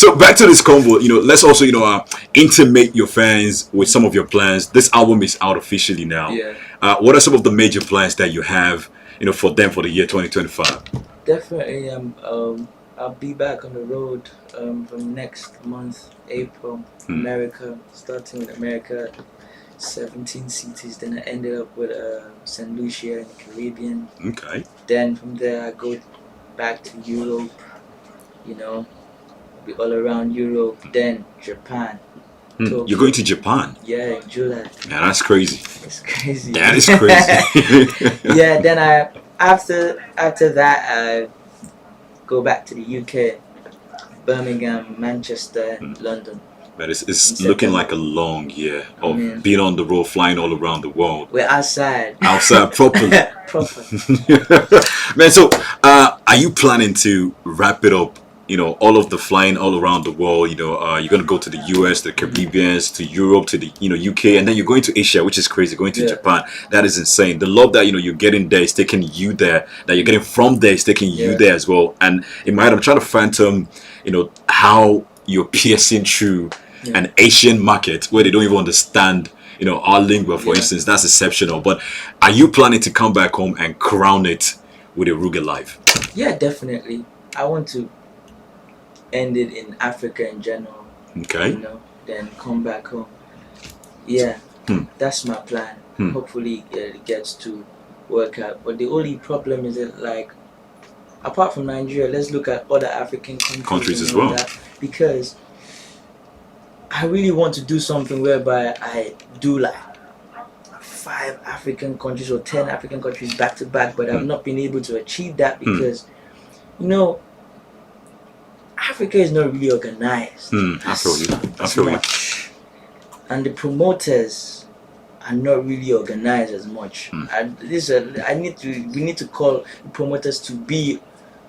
So back to this combo, let's also, intimate your fans with some of your plans. This album is out officially now. Yeah, What are some of the major plans that you have, for them for the year 2025? definitely. I'll be back on the road from next month, April. Hmm. America, starting with America, 17 cities. Then I ended up with St. Lucia in the Caribbean. Okay. Then from there, I go back to Europe. You know, be all around Europe. Then Japan, You're going Tokyo. to Japan. Yeah, in July. Yeah, that's crazy. It's crazy. That is crazy. Yeah. Then after that I go back to the UK, Birmingham, Manchester, and London But it's, in it's looking September. like a long year I of mean, being on the road, flying all around the world, we're outside. outside properly. Proper. Man, so are you planning to wrap it up? All of the flying all around the world. You're gonna go to the US, the Caribbeans, to Europe, to the UK, and then you're going to Asia, which is crazy. Going to Yeah. Japan, that is insane. The love that you're getting there is taking you there. That you're getting from there is taking you Yeah. there as well. And in my head, I'm trying to phantom, how you're piercing through Yeah. an Asian market where they don't even understand. Our lingua, for Yeah. instance, that's exceptional. But are you planning to come back home and crown it with a rugged life? Yeah, definitely. I want to end it in Africa in general. Okay. Then come back home. Yeah, Hmm. that's my plan. Hmm. Hopefully, it gets to work out. But the only problem is that, like, apart from Nigeria, let's look at other African countries Countries and as all well. that, because I really want to do something whereby I do like 5 African countries or 10 African countries back to back, but I've not been able to achieve that because, you know, Africa is not really organized I feel you. I as feel you. much, and the promoters are not really organized as much. And we need to call the promoters to be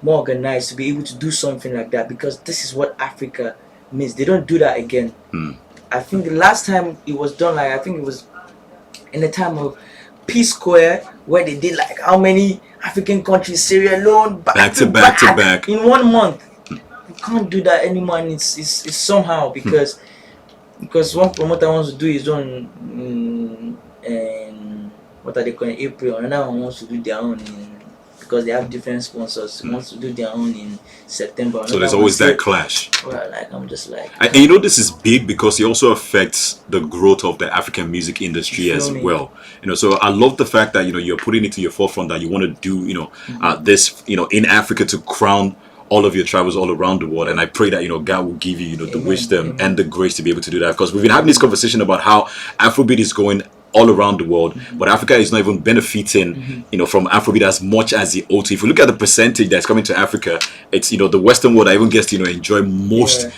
more organized, to be able to do something like that, because this is what Africa means. They don't do that again. I think the last time it was done, like, I think it was in the time of P Square, where they did like how many African countries, Sierra Leone, back to back in 1 month. You can't do that anymore, and it's somehow because one promoter wants to do his own in what are they calling, April, another one wants to do their own because they have different sponsors, wants to do their own in September. So there's always that clash. Well, like, I'm just like, And this is big because it also affects the growth of the African music industry You feel as me? well. So I love the fact that you're putting it to your forefront that you want to do this in Africa to crown all of your travels all around the world. And I pray that God will give you the Amen, wisdom amen. and the grace to be able to do that, because we've been having this conversation about how Afrobeat is going all around the world, but Africa is not even benefiting from Afrobeat as much as it ought to. If you look at the percentage that's coming to Africa, it's the Western world that even gets to enjoy most of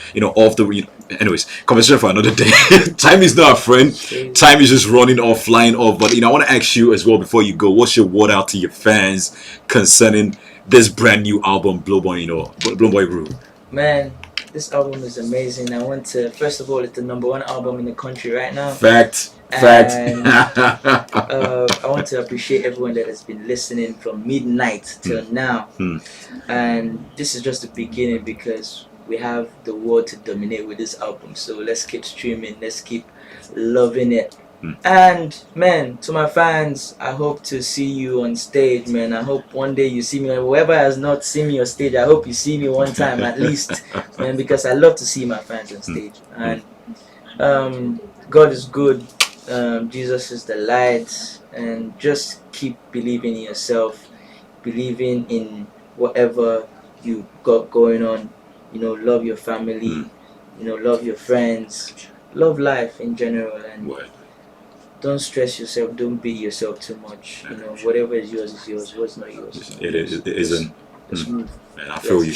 the anyways, conversation for another day. Time is not our friend. Time is just running off, flying off. But I want to ask you as well before you go, what's your word out to your fans concerning this brand new album, Blow Boy, Blow Boy Groove? man, this album is amazing. I want to, first of all, it's the #1 album in the country right now. Fact. And I want to appreciate everyone that has been listening from midnight till now. And this is just the beginning, because we have the world to dominate with this album. So let's keep streaming, let's keep loving it. And man, to my fans, I hope to see you on stage, man. I hope one day you see me. Whoever has not seen me on stage, I hope you see me one time at least, man, because I love to see my fans on stage. And God is good. Jesus is the light, and just keep believing in yourself, believing in whatever you got going on. Love your family, love your friends, love life in general, and What? don't stress yourself, don't beat yourself too much. Whatever is yours, what's not yours. It isn't. Just move. Man, I feel you.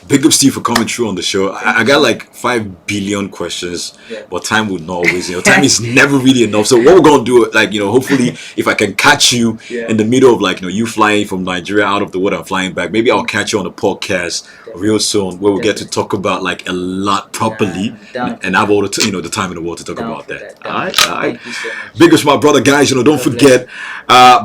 Big ups to you for coming through on the show. I got like 5 billion questions, Yeah. but time would not always, time is never really enough. So what we're gonna do, like, hopefully, if I can catch you Yeah. in the middle of, like, you flying from Nigeria out of the world and flying back, maybe I'll catch you on a podcast real soon where we'll get to talk about like a lot properly, down for and have all the the time in the world to talk Down about for that. that, All right, all right. Thank you so much. Big ups, my brother, guys. Don't God forget,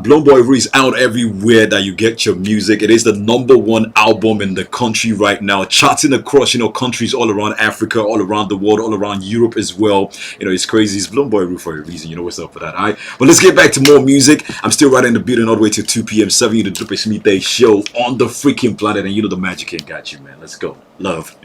Blown Boy Ru is out everywhere that you get your music. It is the #1 album album in the country right now, charting across, countries all around Africa, all around the world, all around Europe as well. It's crazy. He's blown boy roof for a reason. You know what's up for that, all right? But let's get back to more music. I'm still right in the building all the way to 2 p.m. 7 the Dupe Smith show on the freaking planet, and the magic ain't got you, man. Let's go. Love.